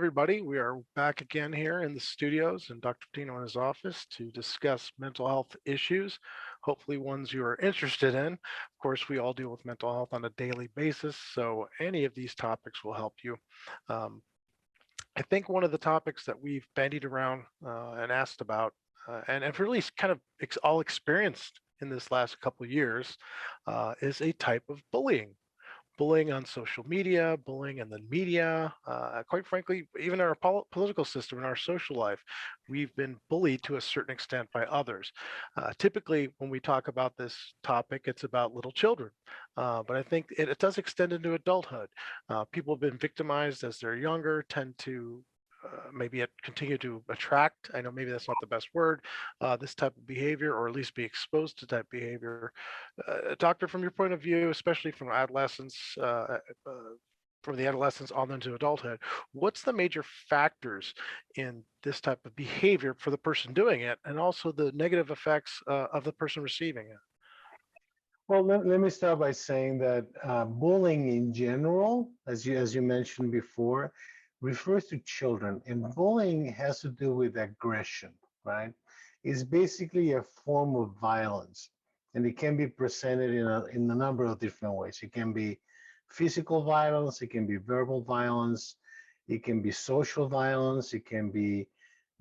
everybody. We are back again here in the studios and Dr. Patino in his office to discuss mental health issues, hopefully ones you are interested in. Of course, we all deal with mental health on a daily basis, so any of these topics will help you. Um, I think one of the topics that we've bandied around and asked about, and have really kind of all experienced in this last couple of years, is a type of bullying on social media, bullying in the media, quite frankly, even in our political system, in our social life, we've been bullied to a certain extent by others. Typically, when we talk about this topic, it's about little children, but I think it does extend into adulthood. People have been victimized as they're younger, tend to maybe continue to attract, I know maybe that's not the best word, this type of behavior, or at least be exposed to type behavior. Doctor, from your point of view, especially from adolescence, from the adolescence on into adulthood, what's the major factors in this type of behavior for the person doing it, and also the negative effects of the person receiving it? Well, let me start by saying that bullying in general, as you mentioned before, refers to children, and bullying has to do with aggression, right? It's basically a form of violence, and it can be presented in a number of different ways. It can be physical violence, it can be verbal violence, it can be social violence, it can be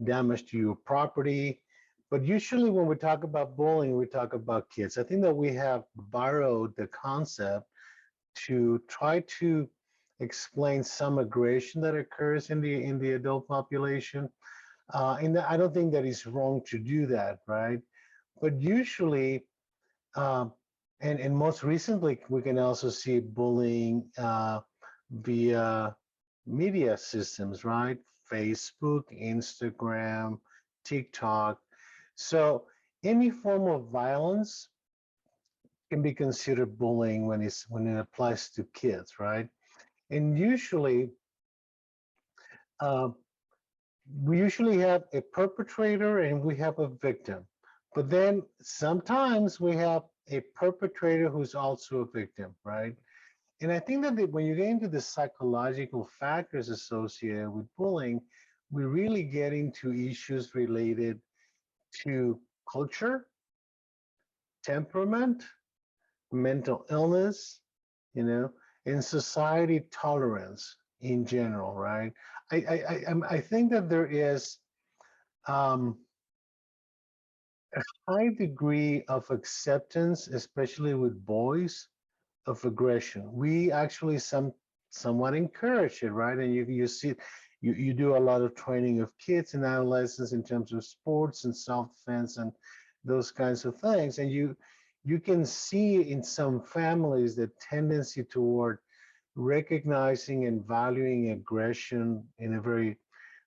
damage to your property. But usually when we talk about bullying, we talk about kids. I think that we have borrowed the concept to try to explain some aggression that occurs in the adult population. And I don't think that it's wrong to do that, right? But usually, um, and most recently, we can also see bullying via media systems, right? Facebook, Instagram, TikTok. So any form of violence can be considered bullying when it applies to kids, right? And usually, uh, we usually have a perpetrator and we have a victim. But then sometimes we have a perpetrator who's also a victim, right? And I think that when you get into the psychological factors associated with bullying, we really get into issues related to culture, temperament, mental illness, you know, and society tolerance in general, right? I think that there is um, a high degree of acceptance, especially with boys, of aggression. We actually somewhat encourage it, right? And you see, you do a lot of training of kids and adolescents in terms of sports and self-defense and those kinds of things. And you can see in some families the tendency toward recognizing and valuing aggression in a very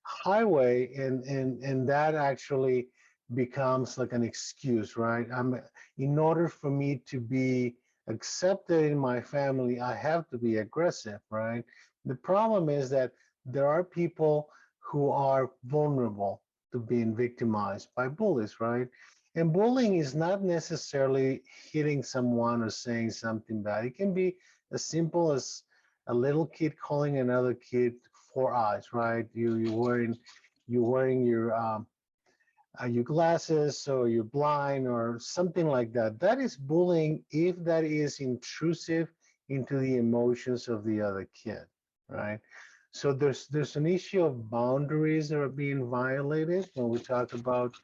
high way, and that actually becomes like an excuse, right? In order for me to be accepted in my family, I have to be aggressive, right? The problem is that there are people who are vulnerable to being victimized by bullies, right? And bullying is not necessarily hitting someone or saying something bad. It can be as simple as a little kid calling another kid four eyes, right? You wearing your glasses, so you're blind or something like that. That is bullying if that is intrusive into the emotions of the other kid, right? So there's an issue of boundaries that are being violated when we talk about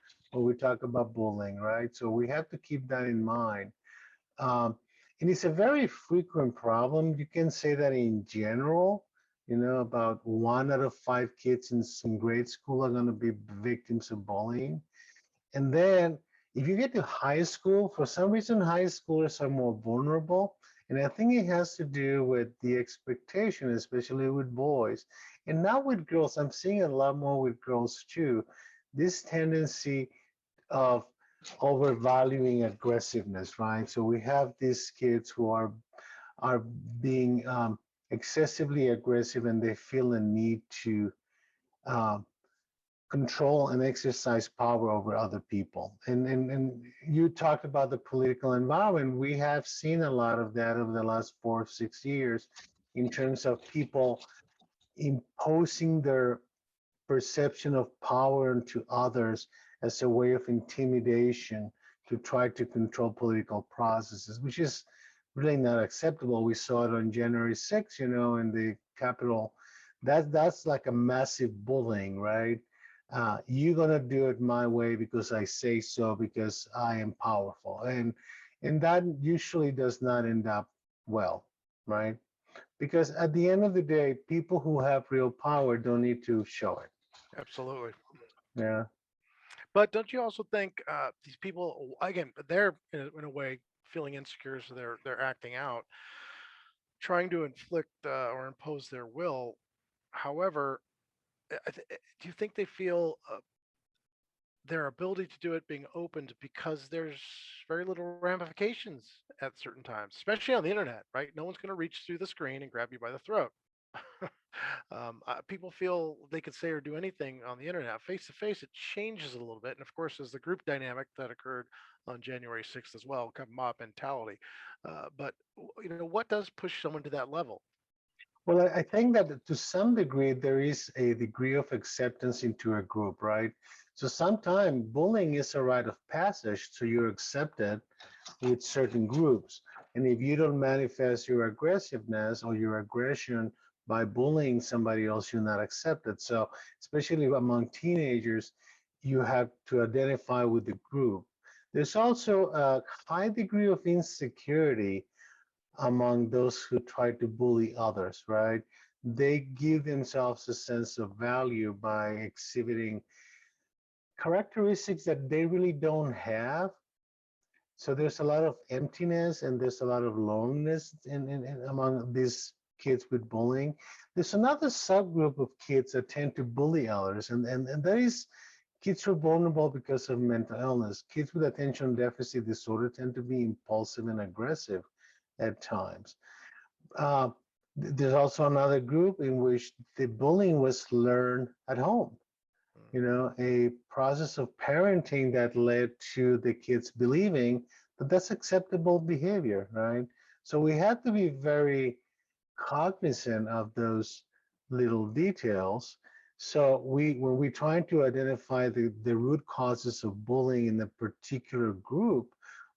bullying, right? So we have to keep that in mind. Um, and it's a very frequent problem. You can say that in general, about 1 out of 5 kids in some grade school are going to be victims of bullying. And then if you get to high school, for some reason, high schoolers are more vulnerable. And I think it has to do with the expectation, especially with boys. And now with girls, I'm seeing a lot more with girls too. This tendency of overvaluing aggressiveness, right? So we have these kids who are being excessively aggressive, and they feel a need to um, control and exercise power over other people. And you talked about the political environment. We have seen a lot of that over the last 4 or 6 years in terms of people imposing their perception of power onto others as a way of intimidation to try to control political processes, which is really not acceptable. We saw it on January 6th, in the Capitol. That's like a massive bullying, right? You're gonna do it my way because I say so, because I am powerful, and that usually does not end up well, right? Because at the end of the day, people who have real power don't need to show it. Absolutely. Yeah. But don't you also think these people, again, they're in a way feeling insecure, so they're acting out, trying to inflict or impose their will. However, do you think they feel their ability to do it being opened because there's very little ramifications at certain times, especially on the internet, right? No one's going to reach through the screen and grab you by the throat. People feel they could say or do anything on the internet. Face to face, it changes a little bit. And of course, there's the group dynamic that occurred on January 6th as well, kind of mob mentality. But what does push someone to that level? Well, I think that to some degree there is a degree of acceptance into a group, right? So sometimes bullying is a rite of passage, so you're accepted with certain groups. And if you don't manifest your aggressiveness or your aggression by bullying somebody else, you're not accepted. So, especially among teenagers, you have to identify with the group. There's also a high degree of insecurity among those who try to bully others, right? They give themselves a sense of value by exhibiting characteristics that they really don't have. So there's a lot of emptiness and there's a lot of loneliness among these kids with bullying. There's another subgroup of kids that tend to bully others, and that is kids who are vulnerable because of mental illness. Kids with attention deficit disorder tend to be impulsive and aggressive at times. Uh, there's also another group in which the bullying was learned at home, a process of parenting that led to the kids believing that that's acceptable behavior, right? So we have to be very cognizant of those little details. So when we're trying to identify the root causes of bullying in a particular group,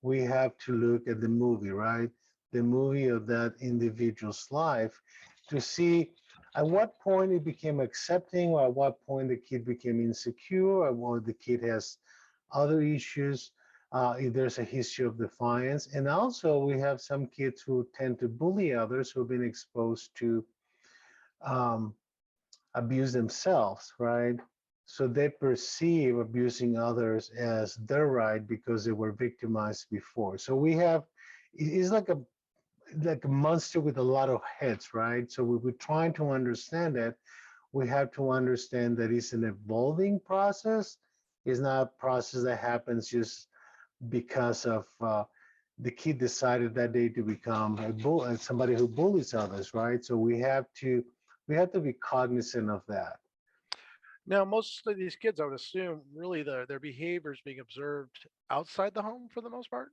we have to look at the movie, right? The movie of that individual's life to see at what point it became accepting, or at what point the kid became insecure, or the kid has other issues, if there's a history of defiance. And also, we have some kids who tend to bully others who have been exposed to um, abuse themselves, right? So they perceive abusing others as their right because they were victimized before. So we have, it's like a monster with a lot of heads, right? So we're trying to understand it. We have to understand that it's an evolving process. It's not a process that happens just because of the kid decided that day to become somebody who bullies others, right? So we have to be cognizant of that. Now, most of these kids, I would assume, really their behavior is being observed outside the home for the most part.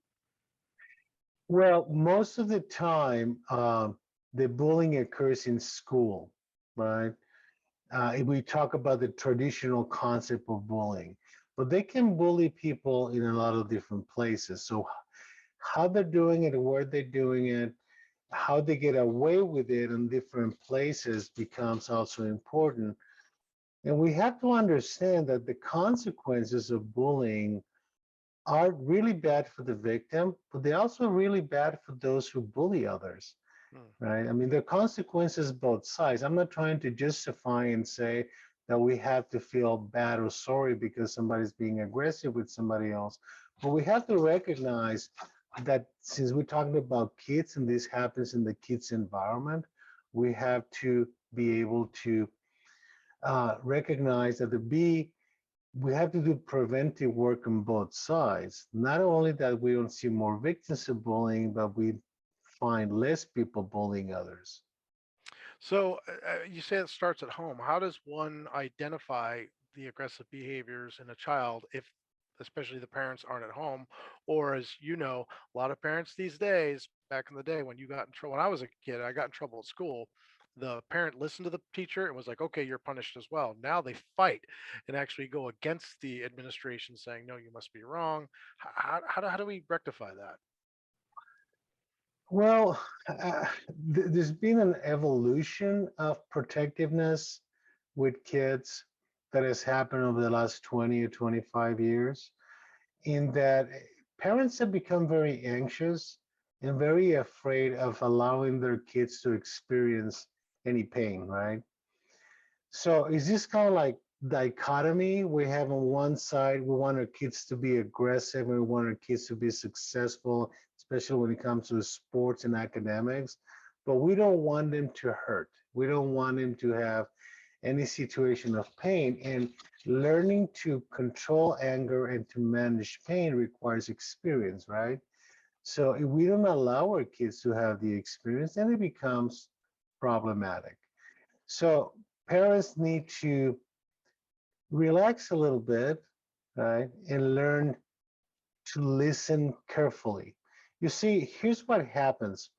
Well, most of the time, the bullying occurs in school, right? If we talk about the traditional concept of bullying, but they can bully people in a lot of different places. So how they're doing it and where they're doing it, how they get away with it in different places becomes also important. And we have to understand that the consequences of bullying are really bad for the victim, but they're also really bad for those who bully others, Hmm. right? I mean, there are consequences both sides. I'm not trying to justify and say that we have to feel bad or sorry because somebody's being aggressive with somebody else, but we have to recognize that since we're talking about kids and this happens in the kids' environment, we have to be able to recognize that we have to do preventive work on both sides. Not only that we don't see more victims of bullying, but we find less people bullying others. So you say it starts at home. How does one identify the aggressive behaviors in a child if, especially the parents aren't at home, or as you know, a lot of parents these days, back in the day when you got in trouble, when I was a kid, I got in trouble at school. the parent listened to the teacher and was like, okay, you're punished as well. Now they fight and actually go against the administration saying, no, you must be wrong. How do we rectify that? Well, there's been an evolution of protectiveness with kids that has happened over the last 20 or 25 years, in that parents have become very anxious and very afraid of allowing their kids to experience any pain, right? So is this kind of like dichotomy? We have on one side, we want our kids to be aggressive and we want our kids to be successful, especially when it comes to sports and academics, but we don't want them to hurt. We don't want them to have any situation of pain. And learning to control anger and to manage pain requires experience, right? So if we don't allow our kids to have the experience, then it becomes problematic. So parents need to relax a little bit, right? And learn to listen carefully. You see, here's what happens,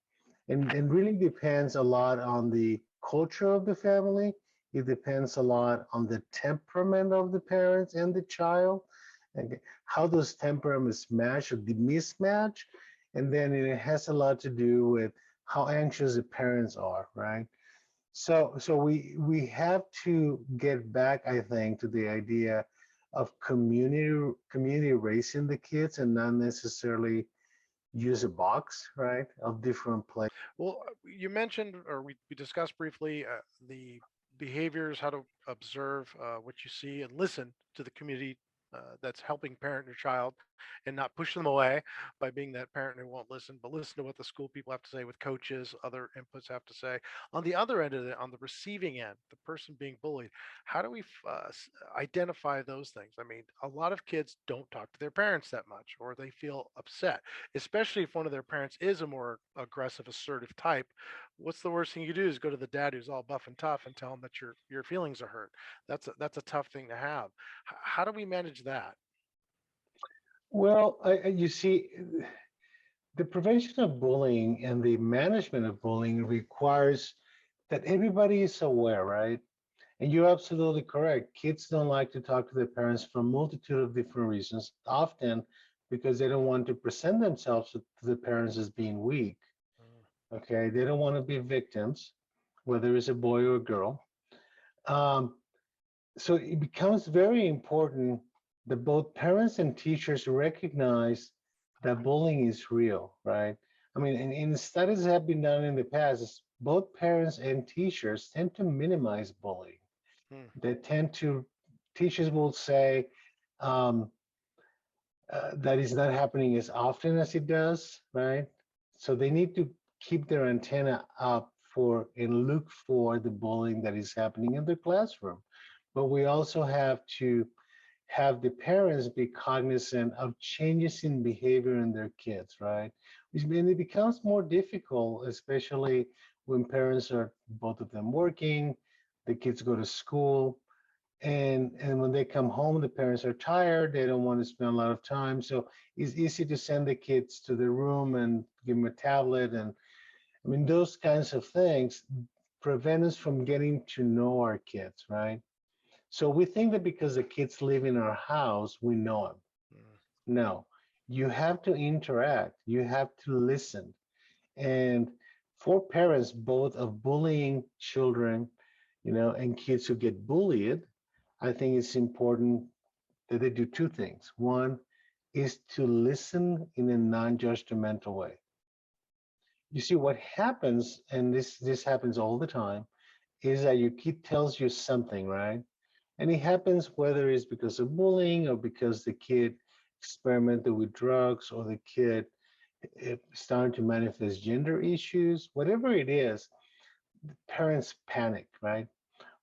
and really depends a lot on the culture of the family. It depends a lot on the temperament of the parents and the child, and how those temperaments match or the mismatch. And then it has a lot to do with how anxious the parents are, right? So we have to get back, I think, to the idea of community raising the kids and not necessarily use a box, right, of different places. Well, you mentioned, or we discussed briefly, the behaviors, how to observe what you see and listen to the community that's helping parent your child and not push them away by being that parent who won't listen, but listen to what the school people have to say, with coaches, other inputs have to say. On the other end of it, on the receiving end, the person being bullied, how do we identify those things? I mean, a lot of kids don't talk to their parents that much, or they feel upset, especially if one of their parents is a more aggressive, assertive type. What's the worst thing you do is go to the dad who's all buff and tough and tell him that your feelings are hurt. That's a tough thing to have. How do we manage that? Well, you see, the prevention of bullying and the management of bullying requires that everybody is aware, right? And you're absolutely correct. Kids don't like to talk to their parents for a multitude of different reasons, often because they don't want to present themselves to the parents as being weak. Mm. Okay, they don't want to be victims, whether it's a boy or a girl. Um, so it becomes very important that both parents and teachers recognize that bullying is real, right? I mean, and studies have been done in the past, both parents and teachers tend to minimize bullying. Mm. They tend to, teachers will say um, that is not happening as often as it does, right? So they need to keep their antenna up for and look for the bullying that is happening in the classroom. But we also have to have the parents be cognizant of changes in behavior in their kids, right? Which means it becomes more difficult, especially when parents are both of them working, the kids go to school, and when they come home, the parents are tired, they don't want to spend a lot of time. So it's easy to send the kids to the room and give them a tablet. And I mean, those kinds of things prevent us from getting to know our kids, right? So we think that because the kids live in our house, we know them. Mm. No, you have to interact, you have to listen. And for parents, both of bullying children, and kids who get bullied, I think it's important that they do two things. One is to listen in a non-judgmental way. You see, what happens, and this happens all the time, is that your kid tells you something, right? And it happens whether it's because of bullying or because the kid experimented with drugs or the kid starting to manifest gender issues, whatever it is, the parents panic, right?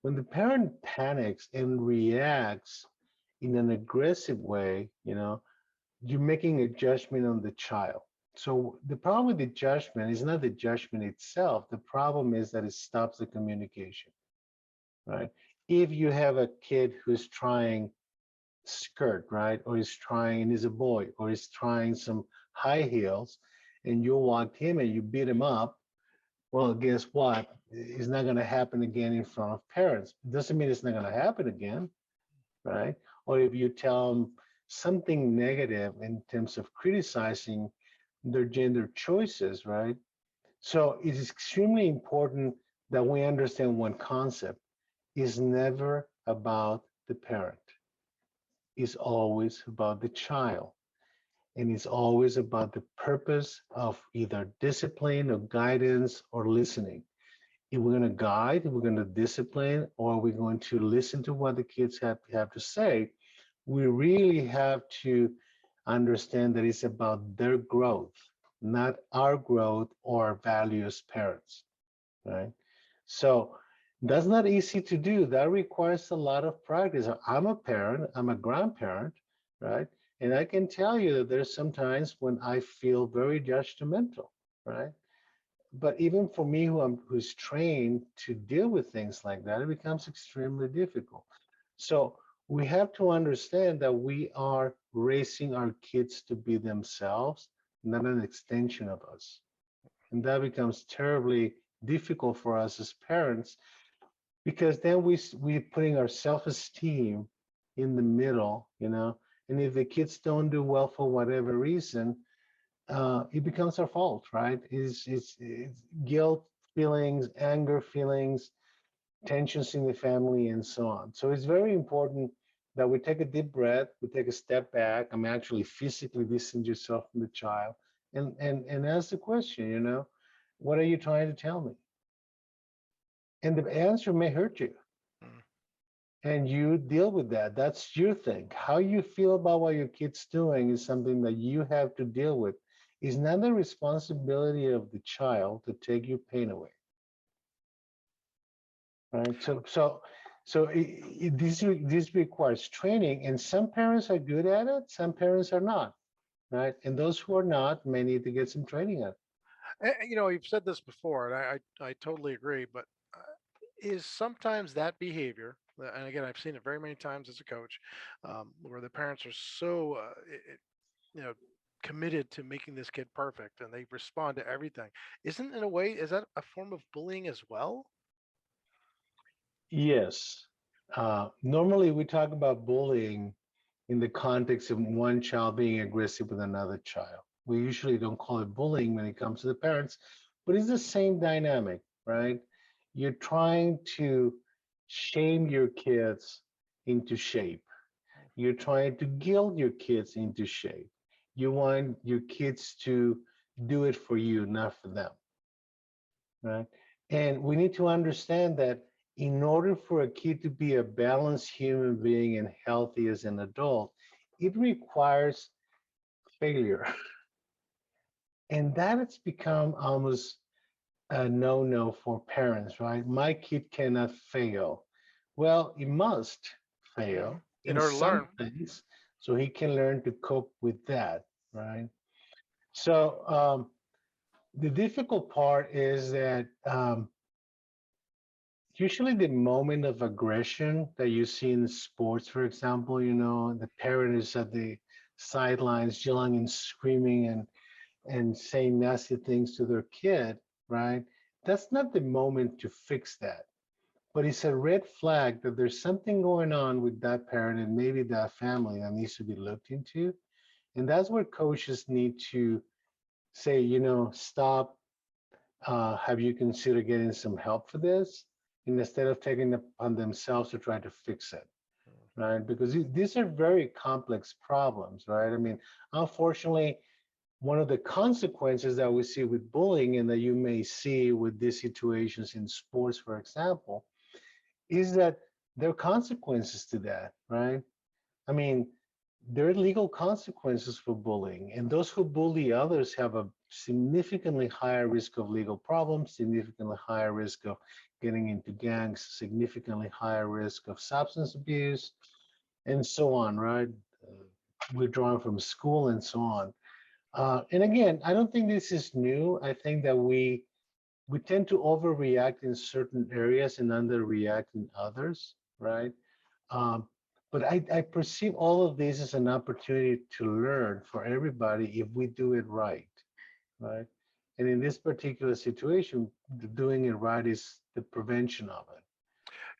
When the parent panics and reacts in an aggressive way, you're making a judgment on the child. So the problem with the judgment is not the judgment itself. The problem is that it stops the communication, right? If you have a kid who's trying skirt, right, or is trying, and is a boy, or is trying some high heels, and you walked him and you beat him up, Well, guess what? It's not going to happen again in front of parents. It doesn't mean it's not going to happen again, right? Or if you tell them something negative in terms of criticizing their gender choices, right? So it is extremely important that we understand one concept is never about the parent. It's always about the child. And it's always about the purpose of either discipline or guidance or listening. If we're going to guide, if we're going to discipline, or we're going to listen to what the kids have to say, we really have to understand that it's about their growth, not our growth or value as parents, right? So that's not easy to do. That requires a lot of practice. I'm a parent, I'm a grandparent, right? And I can tell you that there's sometimes when I feel very judgmental, right? But even for me who's trained to deal with things like that, it becomes extremely difficult. So we have to understand that we are raising our kids to be themselves, not an extension of us. And that becomes terribly difficult for us as parents because then we're putting our self-esteem in the middle, you know. And if the kids don't do well for whatever reason, it becomes our fault, right? It's guilt feelings, anger feelings, tensions in the family, and so on. So it's very important that we take a deep breath, we take a step back. I'm actually physically distance yourself from the child, and ask the question, you know, what are you trying to tell me? And the answer may hurt you, Mm. and you deal with that. That's your thing. How you feel about what your kid's doing is something that you have to deal with. It's not the responsibility of the child to take your pain away, right? This requires training, and some parents are good at it, some parents are not, right? And those who are not may need to get some training at it. You know, you've said this before, and I totally agree. But is sometimes that behavior, and again, I've seen it very many times as a coach, where the parents are so, you know, committed to making this kid perfect, and they respond to everything. Isn't in a way, is that a form of bullying as well? Yes. Normally, we talk about bullying in the context of one child being aggressive with another child. We usually don't call it bullying when it comes to the parents, but it's the same dynamic, right? You're trying to shame your kids into shape. You're trying to guilt your kids into shape. You want your kids to do it for you, not for them, right? And we need to understand that in order for a kid to be a balanced human being and healthy as an adult, it requires failure. And that has become almost a no-no for parents, right? My kid cannot fail. Well, he must Hmm. fail In in order to some learn. things so he can learn to cope with that, right? So the difficult part is that usually the moment of aggression that you see in sports, for example, you know, the parent is at the sidelines yelling and screaming and saying nasty things to their kid, right? That's not the moment to fix that. But it's a red flag that there's something going on with that parent and maybe that family that needs to be looked into. And that's where coaches need to say, you know, stop. Have you considered getting some help for this? And instead of taking it on themselves to try to fix it, right? Because these are very complex problems, right? I mean, unfortunately, one of the consequences that we see with bullying and that you may see with these situations in sports, for example, is that there are consequences to that, right? I mean, there are legal consequences for bullying, and those who bully others have a significantly higher risk of legal problems, significantly higher risk of getting into gangs, significantly higher risk of substance abuse, and so on, right? Withdrawing from school and so on. And again, I don't think this is new. I think that we tend to overreact in certain areas and underreact in others, right? Um, but I perceive all of this as an opportunity to learn for everybody if we do it right, right? And in this particular situation, doing it right is the prevention of it.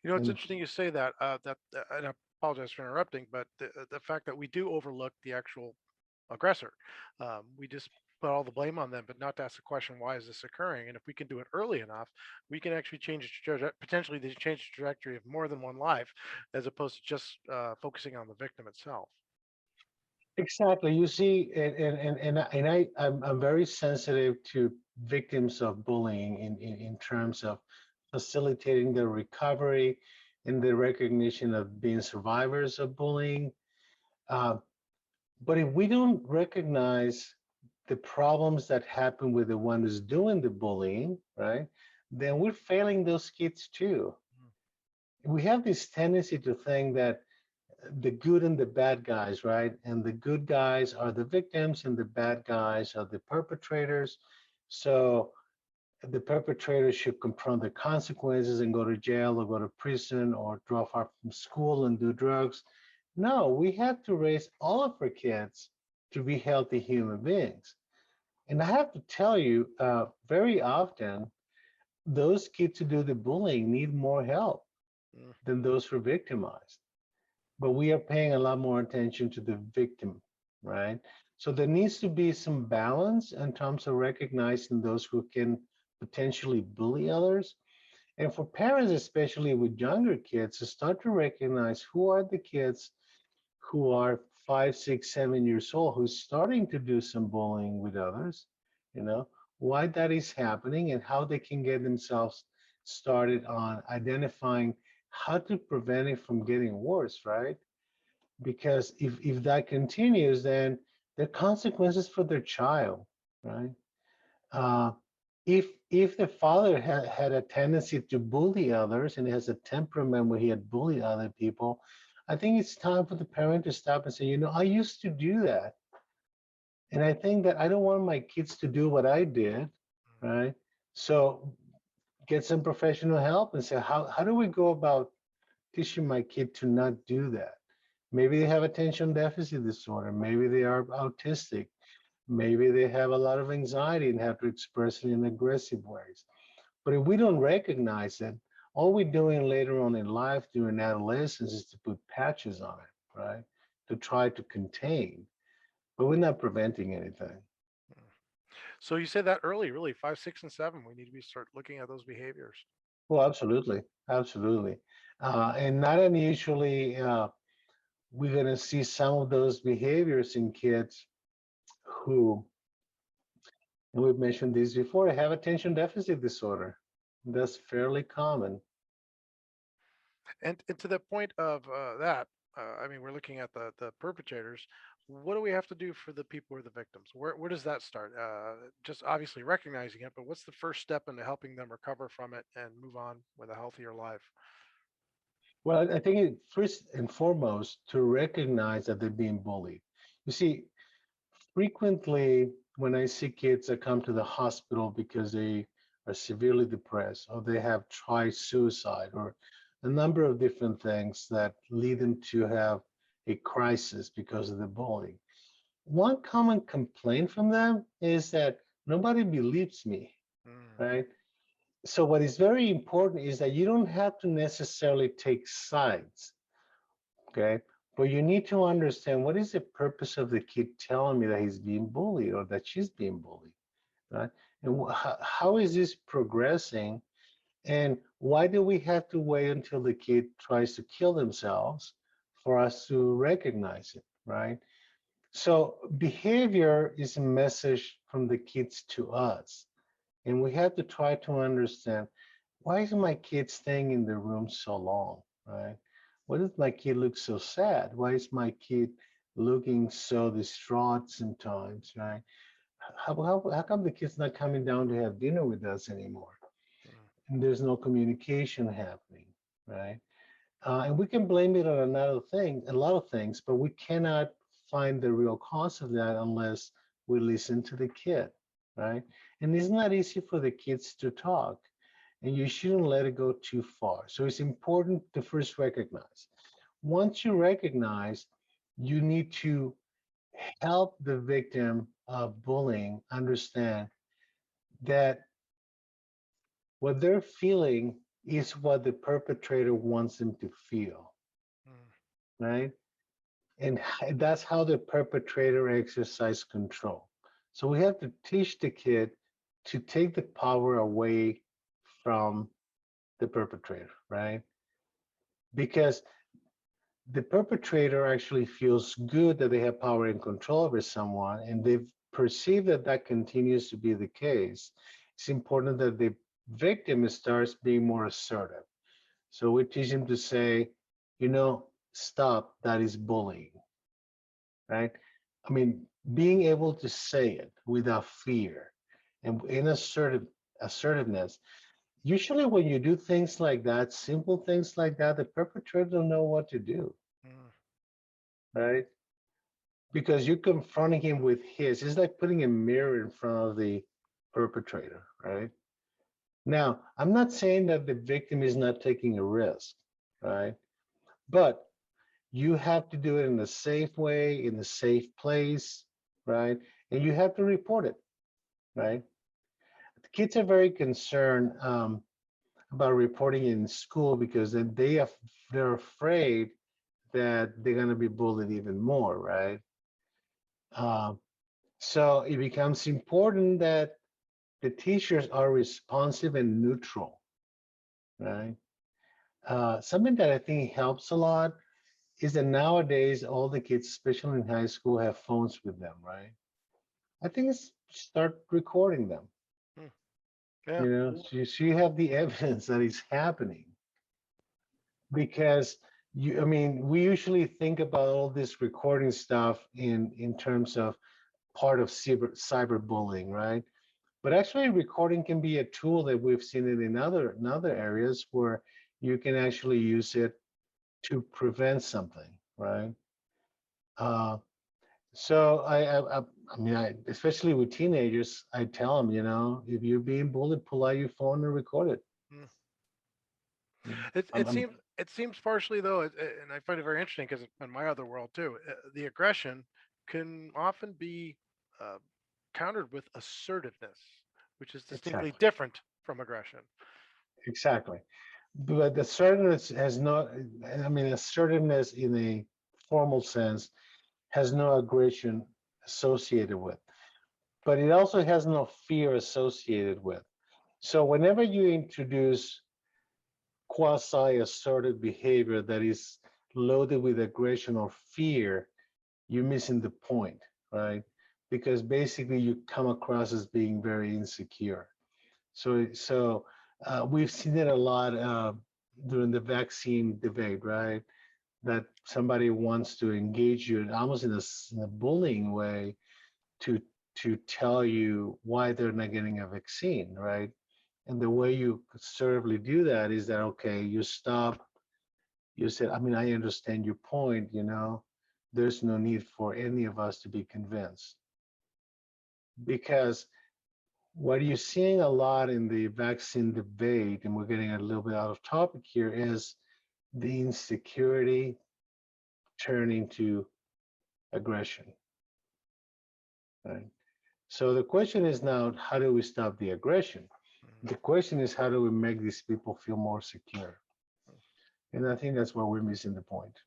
It's And interesting you say that. And I apologize for interrupting, but the fact that we do overlook the actual aggressor, we just put all the blame on them, but not to ask the question, why is this occurring? And if we can do it early enough, we can actually potentially change the trajectory of more than one life, as opposed to just focusing on the victim itself. exactly, you see, I'm very sensitive to victims of bullying in terms of facilitating their recovery and the recognition of being survivors of bullying. Uh, but if we don't recognize the problems that happen with the one who's doing the bullying, right, then we're failing those kids too. We have this tendency to think that the good and the bad guys, right? And the good guys are the victims and the bad guys are the perpetrators. So the perpetrators should confront the consequences and go to jail or go to prison or drop out from school and do drugs. No, we have to raise all of our kids to be healthy human beings. And I have to tell you, very often, those kids who do the bullying need more help Mm. than those who are victimized. But we are paying a lot more attention to the victim, right? So there needs to be some balance in terms of recognizing those who can potentially bully others. And for parents, especially with younger kids, to start to recognize who are the kids who are 5, 6, 7 years old who's starting to do some bullying with others, you know, why that is happening and how they can get themselves started on identifying how to prevent it from getting worse, right? Because if that continues, then there are consequences for their child, right? Uh, if the father had a tendency to bully others and has a temperament where he had bullied other people, I think it's time for the parent to stop and say, you know, I used to do that. And I think that I don't want my kids to do what I did, right? So get some professional help and say, how do we go about teaching my kid to not do that? Maybe they have attention deficit disorder. Maybe they are autistic. Maybe they have a lot of anxiety and have to express it in aggressive ways. But if we don't recognize it, all we're doing later on in life during adolescence is to put patches on it, right? To try to contain, but we're not preventing anything. So you said that early, really, 5, 6, and 7. We need to be start looking at those behaviors. Well, absolutely, absolutely. And not unusually, we're going to see some of those behaviors in kids who, and we've mentioned this before, have attention deficit disorder. That's fairly common. And to the point of that, I mean, we're looking at the perpetrators. What do we have to do for the people who are the victims? Where does that start? Just obviously recognizing it, but what's the first step into helping them recover from it and move on with a healthier life? Well, I think first and foremost to recognize that they're being bullied. You see, frequently when I see kids that come to the hospital because they are severely depressed or they have tried suicide or a number of different things that lead them to have a crisis because of the bullying. One common complaint from them is that nobody believes me, Mm, right? So what is very important is that you don't have to necessarily take sides, okay? But you need to understand what is the purpose of the kid telling me that he's being bullied or that she's being bullied, right? And how is this progressing? And why do we have to wait until the kid tries to kill themselves for us to recognize it, right? So behavior is a message from the kids to us. And we have to try to understand, why is my kid staying in the room so long, right? Why does my kid look so sad? Why is my kid looking so distraught sometimes, right? How come the kid's not coming down to have dinner with us anymore? mm, And there's no communication happening, right? And we can blame it on a lot of things, but we cannot find the real cause of that unless we listen to the kid, right? And it's not easy for the kids to talk, and you shouldn't let it go too far. So it's important to first recognize. Once you recognize, you need to help the victim of bullying understand that what they're feeling is what the perpetrator wants them to feel, Mm, right? And that's how the perpetrator exercises control. So we have to teach the kid to take the power away from the perpetrator, right? Because the perpetrator actually feels good that they have power and control over someone, and they perceive that that continues to be the case. It's important that the victim starts being more assertive. So we teach him to say, stop, that is bullying, right? I mean, being able to say it without fear and in assertiveness. Usually, when you do things like that, simple things like that, the perpetrator don't know what to do, mm, right? Because you're confronting him with his. It's like putting a mirror in front of the perpetrator, right? Now, I'm not saying that the victim is not taking a risk, right? But you have to do it in a safe way, in a safe place, right? And you have to report it, right? The kids are very concerned about reporting in school because then they're afraid that they're going to be bullied even more, right? Uh, so it becomes important that the teachers are responsive and neutral, right? Something that I think helps a lot is that nowadays all the kids, especially in high school, have phones with them, right? I think it's start recording them, mm. Yeah. so you have the evidence that it's happening because I mean, we usually think about all this recording stuff in terms of part of cyberbullying, right? But actually, recording can be a tool that we've seen it in other areas where you can actually use it to prevent something, right? Uh, so I mean, especially with teenagers, I tell them, if you're being bullied, pull out your phone and record it. Mm. Mm. It I'm, it I'm seems it seems partially though, and I find it very interesting because in my other world too, the aggression can often be uh, countered with assertiveness, which is distinctly exactly, different from aggression. exactly. But the assertiveness has no, I mean, assertiveness in a formal sense has no aggression associated with, but it also has no fear associated with. So whenever you introduce quasi-assertive behavior that is loaded with aggression or fear, you're missing the point, right? Because basically you come across as being very insecure. So we've seen it a lot during the vaccine debate, right? That somebody wants to engage you almost in a bullying way to to tell you why they're not getting a vaccine, right? And the way you assertively do that is that okay, you stop, you said, I mean, I understand your point, there's no need for any of us to be convinced. Because what you're seeing a lot in the vaccine debate, and we're getting a little bit out of topic here, is the insecurity turning to aggression, right? So the question is now, how do we stop the aggression? Mhm. The question is, how do we make these people feel more secure? And I think that's where we're missing the point.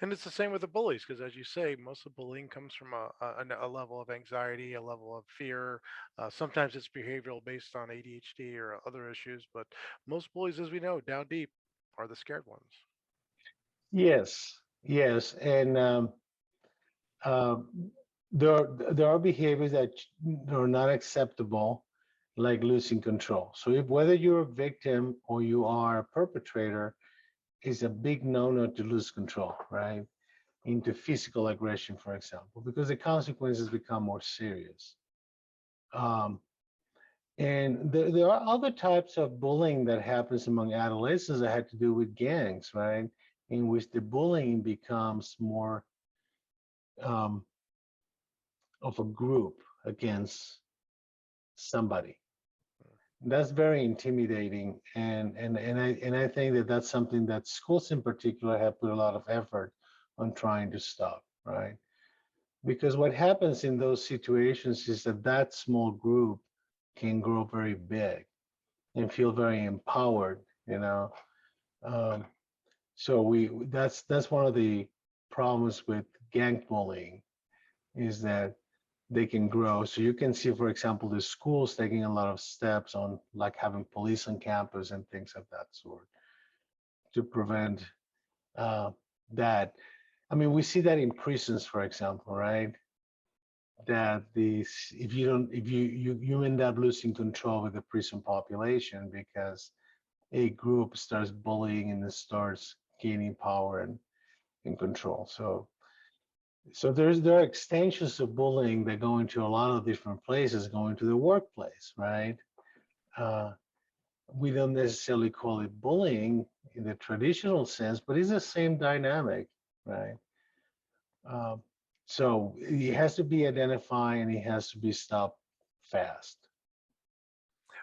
And it's the same with the bullies, because as you say, most of bullying comes from a level of anxiety, a level of fear. Sometimes it's behavioral based on ADHD or other issues, but most bullies, as we know, down deep, are the scared ones. Yes, yes, and uh, there are behaviors that are not acceptable, like losing control. So if whether you're a victim or you are a perpetrator, is a big no-no to lose control, right? Into physical aggression, for example, because the consequences become more serious. Um, and there are other types of bullying that happens among adolescents that had to do with gangs, right? In which the bullying becomes more um, of a group against somebody. That's very intimidating, and I think that that's something that schools in particular have put a lot of effort on trying to stop, right? Because what happens in those situations is that that small group can grow very big and feel very empowered, you know. Um, so that's one of the problems with gang bullying is that they can grow. So you can see, for example, the schools taking a lot of steps on like having police on campus and things of that sort to prevent uh, that. I mean, we see that in prisons, for example, right? That these, if you don't, if you end up losing control with the prison population because a group starts bullying and it starts gaining power and control. So there are extensions of bullying that go into a lot of different places, go into the workplace, right? Uh, we don't necessarily call it bullying in the traditional sense, but it's the same dynamic, right? Um, so it has to be identified and it has to be stopped fast.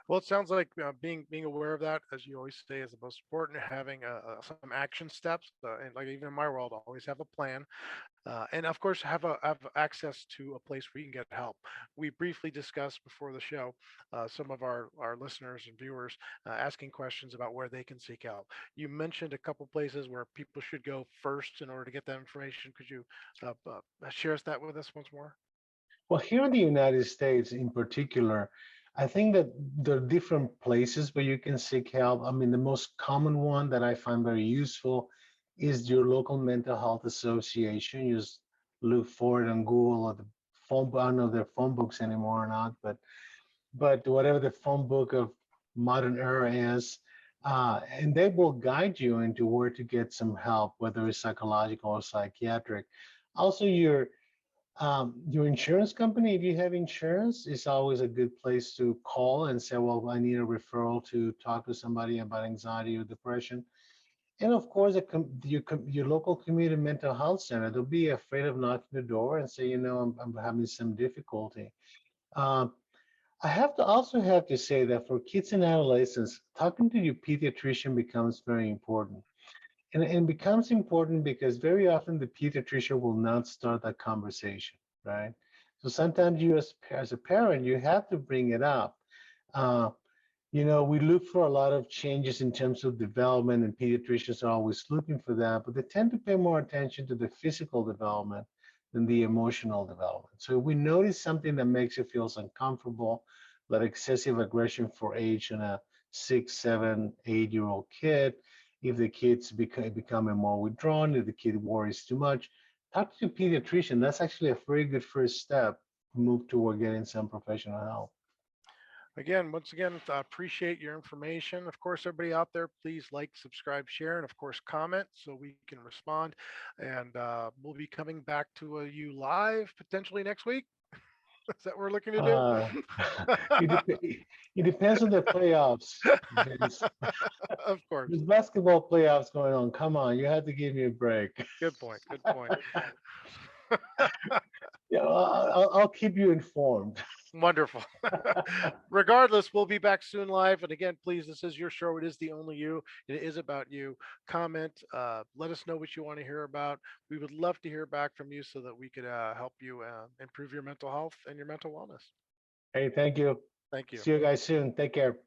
Well, it sounds like being aware of that, as you always say, is the most important. Having some action steps, and like even in my world, always have a plan, and of course have access to a place where you can get help. We briefly discussed before the show some of our listeners and viewers asking questions about where they can seek help. You mentioned a couple places where people should go first in order to get that information. Could you share that with us once more? Well, here in the United States in particular, I think that there are different places where you can seek help. I mean, the most common one that I find very useful is your local mental health association. You just look for it on Google or the phone. I don't know if they're phone books anymore or not, but whatever the phone book of modern era is, and they will guide you into where to get some help, whether it's psychological or psychiatric. Also, your insurance company, if you have insurance, is always a good place to call and say, well, I need a referral to talk to somebody about anxiety or depression. And of course, your local community mental health center, don't be afraid of knocking the door and say, I'm having some difficulty. Um, I have to say that for kids and adolescents, talking to your pediatrician becomes very important. And becomes important because very often the pediatrician will not start that conversation, right? So sometimes you as a parent, you have to bring it up. Uh, we look for a lot of changes in terms of development, and pediatricians are always looking for that, but they tend to pay more attention to the physical development than the emotional development. So if we notice something that makes you feel uncomfortable, like excessive aggression for age in a 6, 7, 8-year-old kid, if the kid's becoming more withdrawn, if the kid worries too much, talk to the pediatrician. That's actually a very good first step to move toward getting some professional help. Again, once again, appreciate your information. Of course, everybody out there, please like, subscribe, share, and of course, comment so we can respond. And we'll be coming back to you live potentially next week. Is that what we're looking to do? Uh, it depends on the playoffs, Vince. Of course. There's basketball playoffs going on. Come on, you have to give me a break. Good point. Good point. Yeah, I'll keep you informed. Wonderful. Regardless, we'll be back soon live. And again, please, this is your show. It is the only you. It is about you. Comment. Let us know what you want to hear about. We would love to hear back from you so that we could help you improve your mental health and your mental wellness. Hey, thank you. Thank you. See you guys soon. Take care.